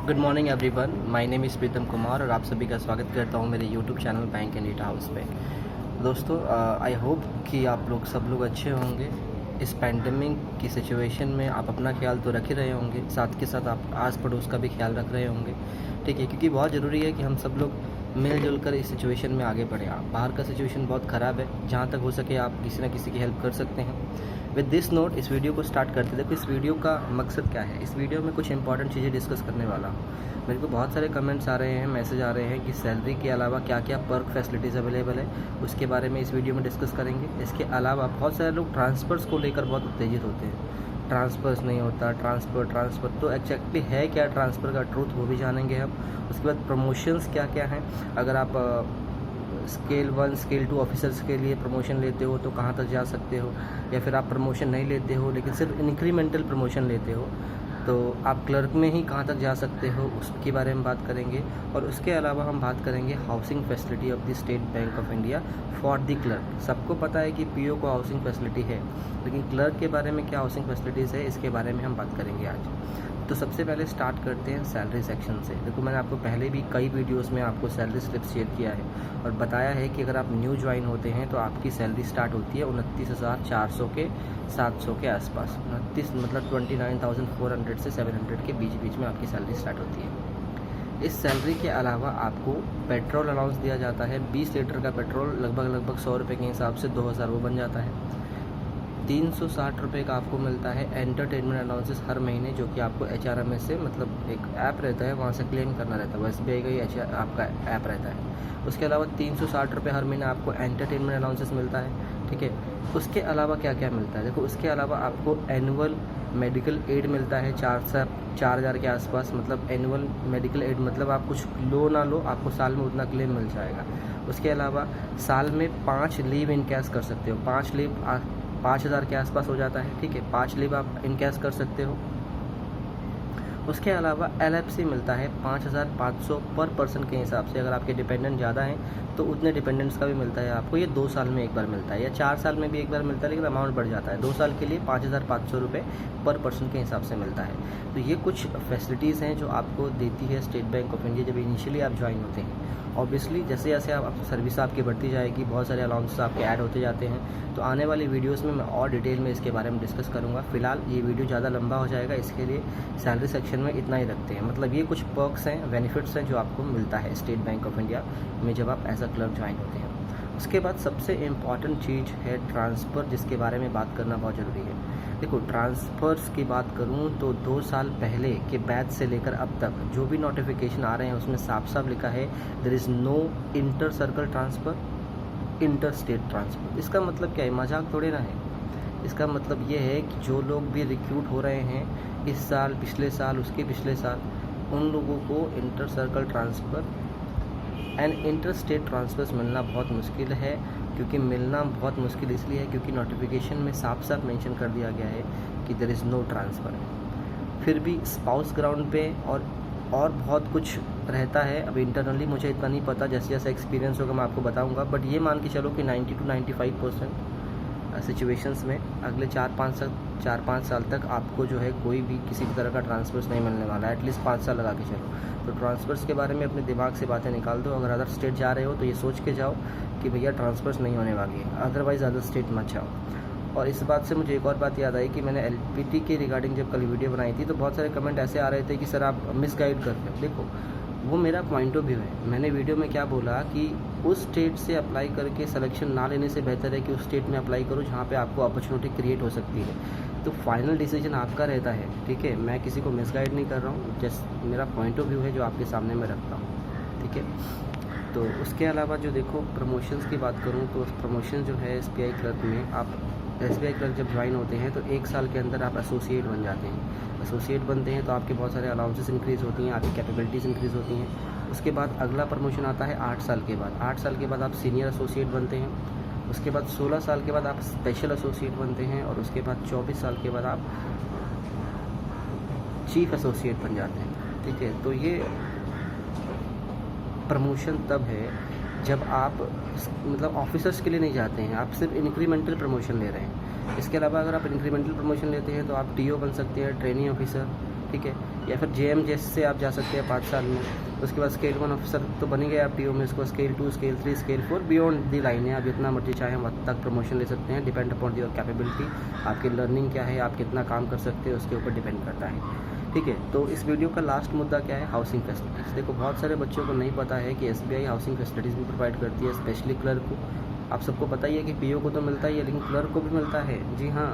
Good morning everyone, my name is Pritam Kumar और आप सभी का स्वागत करता हूं मेरे YouTube channel bank and data house पे। दोस्तों, आई होप कि आप लोग सब लोग अच्छे होंगे। इस पैंडमिक की सिचुएशन में आप अपना ख्याल तो रख ही रहे होंगे, साथ के साथ आप आस पड़ोस का भी ख्याल रख रहे होंगे, ठीक है, क्योंकि बहुत ज़रूरी है कि हम सब लोग मिलजुल कर इस सिचुएशन में आगे बढ़ें। बाहर का सिचुएशन बहुत ख़राब है, जहाँ तक हो सके आप किसी न किसी की हेल्प कर सकते हैं। विद दिस नोट इस वीडियो को स्टार्ट करते। देखो, इस वीडियो का मकसद क्या है। इस वीडियो में कुछ इंपॉर्टेंट चीज़ें डिस्कस करने वाला हूँ। मेरे को बहुत सारे कमेंट्स आ रहे हैं, मैसेज आ रहे हैं कि सैलरी के अलावा क्या क्या पर्क फैसिलिटीज़ अवेलेबल है, उसके बारे में इस वीडियो में डिस्कस करेंगे। इसके अलावा बहुत सारे लोग ट्रांसफ़र्स को लेकर बहुत उत्तेजित होते हैं। ट्रांसफ़र्स नहीं होता, ट्रांसफ़र तो एक्जैक्टली है क्या ट्रांसफ़र का ट्रूथ, वो भी जानेंगे हम। उसके बाद प्रमोशंस क्या क्या हैं। अगर आप स्केल 1 स्केल 2 ऑफिसर्स के लिए प्रमोशन लेते हो तो कहाँ तक जा सकते हो, या फिर आप प्रमोशन नहीं लेते हो लेकिन सिर्फ इंक्रीमेंटल प्रमोशन लेते हो तो आप क्लर्क में ही कहाँ तक जा सकते हो, उसके बारे में बात करेंगे। और उसके अलावा हम बात करेंगे housing facility of the state bank of India for the clerk. सबको पता है कि पीओ को हाउसिंग फैसिलिटी है, लेकिन क्लर्क के बारे में क्या हाउसिंग फैसिलिटीज़ है, इसके बारे में हम बात करेंगे आज। तो सबसे पहले स्टार्ट करते हैं सैलरी सेक्शन से। देखो, मैंने आपको पहले भी कई वीडियोस में आपको सैलरी स्लिप शेयर किया है और बताया है कि अगर आप न्यू ज्वाइन होते हैं तो आपकी सैलरी स्टार्ट होती है 29,400 के 700 के आसपास। 29 मतलब 29,400 से 700 के बीच में आपकी सैलरी स्टार्ट होती है। इस सैलरी के अलावा आपको पेट्रोल अलाउंस दिया जाता है। 20 लीटर का पेट्रोल लगभग 100 रुपये के हिसाब से 2,000 वो बन जाता है। 360 रुपये का आपको मिलता है एंटरटेनमेंट अलाउंसेस हर महीने, जो कि आपको HRMS से, मतलब एक ऐप रहता है, वहाँ से क्लेम करना रहता है। SBI का ही आपका ऐप रहता है। उसके अलावा 360 रुपये हर महीने आपको एंटरटेनमेंट अलाउंसेस मिलता है, ठीक है। उसके अलावा क्या क्या मिलता है, देखो, उसके अलावा आपको एनुअल मेडिकल एड मिलता है 4,000 के आसपास। मतलब एनुअल मेडिकल एड मतलब आप कुछ लो ना लो, आपको साल में उतना क्लेम मिल जाएगा। उसके अलावा साल में 5 लीव इन कैश कर सकते हो। 5 लीव 5,000 के आसपास हो जाता है, ठीक है। 5 लीव आप इन कैश कर सकते हो। उसके अलावा LFC मिलता है 5,500 पर पर्सन के हिसाब से। अगर आपके डिपेंडेंट ज़्यादा हैं तो उतने डिपेंडेंट्स का भी मिलता है आपको। ये 2 साल में एक बार मिलता है या 4 साल में भी एक बार मिलता है, लेकिन अमाउंट बढ़ जाता है। 2 साल के लिए 5,500 रुपये पर पर्सन के हिसाब से मिलता है। तो ये कुछ फैसिलिटीज़ हैं जो आपको देती है स्टेट बैंक ऑफ इंडिया जब इनिशियली आप ज्वाइन होते हैं। ऑब्वियसली जैसे जैसे आप सर्विस आपकी बढ़ती जाएगी, बहुत सारे अलाउंसेस आपके ऐड होते जाते हैं। तो आने वाली वीडियोस में मैं और डिटेल में इसके बारे में डिस्कस करूंगा। फिलहाल ये वीडियो ज़्यादा लंबा हो जाएगा, इसके लिए सैलरी सेक्शन में इतना ही रखते हैं। मतलब ये कुछ पर्क्स हैं, बेनिफिट्स हैं जो आपको मिलता है स्टेट बैंक ऑफ इंडिया में जब आप एज अ क्लर्क ज्वाइन होते हैं। उसके बाद सबसे इम्पॉर्टेंट चीज़ है ट्रांसफ़र, जिसके बारे में बात करना बहुत ज़रूरी है। देखो, ट्रांसफ़र्स की बात करूं तो 2 साल पहले के बैच से लेकर अब तक जो भी नोटिफिकेशन आ रहे हैं उसमें साफ साफ लिखा है there is no inter circle transfer, inter state transfer. इसका मतलब क्या है, मजाक थोड़े ना है। इसका मतलब ये है कि जो लोग भी रिक्रूट हो रहे हैं इस साल, पिछले साल, उसके पिछले साल, उन लोगों को inter circle transfer and inter state transfers मिलना बहुत मुश्किल है। क्योंकि मिलना बहुत मुश्किल इसलिए है क्योंकि नोटिफिकेशन में साफ साफ मेंशन कर दिया गया है कि देयर इज़ नो ट्रांसफ़र। फिर भी स्पाउस ग्राउंड पे और बहुत कुछ रहता है। अब इंटरनली मुझे इतना नहीं पता, जैसे जैसा एक्सपीरियंस होगा मैं आपको बताऊंगा। बट ये मान के चलो कि 90 to 95% सिचुएशंस में अगले 4-5 साल तक आपको जो है कोई भी किसी भी तरह का ट्रांसफ़र्स नहीं मिलने वाला है। एटलीस्ट 5 साल लगा के चलो। तो ट्रांसफ़र्स के बारे में अपने दिमाग से बातें निकाल दो। अगर अदर स्टेट जा रहे हो तो ये सोच के जाओ कि भैया ट्रांसफ़र्स नहीं होने वाली है, अदरवाइज़ अदर स्टेट मत जाओ। और इस बात से मुझे एक और बात याद आई कि मैंने LPT के रिगार्डिंग जब कल वीडियो बनाई थी तो बहुत सारे कमेंट ऐसे आ रहे थे कि सर आप मिसगाइड करते हो। देखो, वो मेरा पॉइंट ऑफ व्यू है। मैंने वीडियो में क्या बोला कि उस स्टेट से अप्लाई करके सिलेक्शन ना लेने से बेहतर है कि उस स्टेट में अप्लाई करो जहाँ पे आपको अपॉर्चुनिटी क्रिएट हो सकती है। तो फाइनल डिसीजन आपका रहता है, ठीक है। मैं किसी को मिसगाइड नहीं कर रहा हूँ, जस्ट मेरा पॉइंट ऑफ व्यू है जो आपके सामने मैं रखता हूँ, ठीक है। तो उसके अलावा जो देखो, प्रमोशंस की बात करूँ तो प्रमोशन जो है SBI क्लर्क में, आप SBI क्लर्क जब ज्वाइन होते हैं तो 1 साल के अंदर आप एसोसिएट बन जाते हैं। एसोसिएट बनते हैं तो आपके बहुत सारे अलाउंसेस इंक्रीज़ होती हैं, आपकी कैपेबिलिटीज़ इंक्रीज़ होती हैं। उसके बाद अगला प्रमोशन आता है 8 साल के बाद। 8 साल के बाद आप सीनियर एसोसिएट बनते हैं। उसके बाद 16 साल के बाद आप स्पेशल एसोसिएट बनते हैं और उसके बाद 24 साल के बाद आप चीफ एसोसिएट बन जाते हैं, ठीक है। तो ये प्रमोशन तब है जब आप मतलब ऑफिसर्स के लिए नहीं जाते हैं, आप सिर्फ इंक्रीमेंटल प्रमोशन ले रहे हैं। इसके अलावा अगर आप इंक्रीमेंटल प्रमोशन लेते हैं तो आप TO बन सकते हैं, ट्रेनिंग ऑफिसर, ठीक है। या फिर JM से आप जा सकते हैं 5 साल में। उसके बाद स्केल 1 ऑफिसर तो बन ही गए आप TO में, इसको scale 2, scale 3, scale 4 beyond the line है। आप जितना मर्जी चाहें वहाँ तक प्रमोशन ले सकते हैं, डिपेंड अपॉन योर कैपेबिलिटी। आपकी लर्निंग क्या है, आप कितना काम कर सकते हैं, उसके ऊपर डिपेंड करता है। ठीक है, तो इस वीडियो का लास्ट मुद्दा क्या है, हाउसिंग फैसिलिटीज़। देखो बहुत सारे बच्चों को नहीं पता है कि SBI हाउसिंग फैसिलिटीज़ भी प्रोवाइड करती है, स्पेशली क्लर्क को। आप सबको पता ही है कि PO को तो मिलता ही है, लेकिन क्लर्क को भी मिलता है। जी हाँ,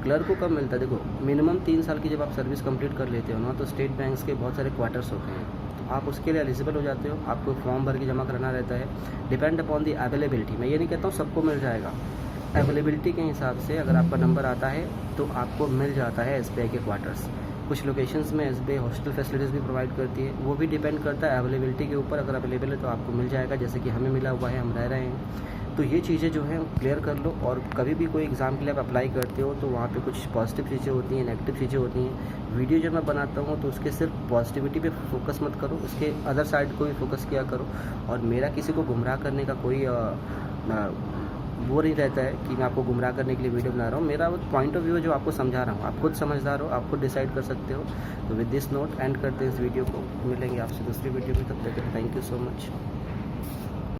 क्लर्क को कब मिलता है, देखो मिनिमम 3 साल की जब आप सर्विस कंप्लीट कर लेते हो ना, तो स्टेट बैंक्स के बहुत सारे क्वार्टर्स होते हैं, तो आप उसके लिए एलिजिबल हो जाते हो। आपको फॉर्म भर के जमा कराना रहता है, डिपेंड अपॉन दी अवेलेबिलिटी। मैं ये नहीं कहता हूँ सबको मिल जाएगा, अवेलेबिलिटी के हिसाब से अगर आपका नंबर आता है तो आपको मिल जाता है SBI के क्वार्टर्स। कुछ लोकेशंस में SBI हॉस्टल फैसिलिटीज़ भी प्रोवाइड करती है, वो भी डिपेंड करता है अवेलेबिलिटी के ऊपर। अगर अवेलेबल है तो आपको मिल जाएगा, जैसे कि हमें मिला हुआ है, हम रह रहे हैं। तो ये चीज़ें जो हैं क्लियर कर लो, और कभी भी कोई एग्ज़ाम के लिए आप अप्लाई करते हो तो वहाँ पे कुछ पॉजिटिव चीज़ें होती हैं, नेगेटिव चीज़ें होती हैं। वीडियो जब मैं बनाता हूँ तो उसके सिर्फ पॉजिटिविटी पे फोकस मत करो, उसके अदर साइड को भी फोकस किया करो। और मेरा किसी को गुमराह करने का कोई वो नहीं रहता है कि मैं आपको गुमराह करने के लिए वीडियो बना रहा हूँ। मेरा वो पॉइंट ऑफ व्यू है जो आपको समझा रहा हूँ, आप खुद समझदार हो, आप खुद डिसाइड कर सकते हो। तो विद दिस नोट एंड करते हैं इस वीडियो को, मिलेंगे आपसे दूसरी वीडियो में, तब तक थैंक यू सो मच।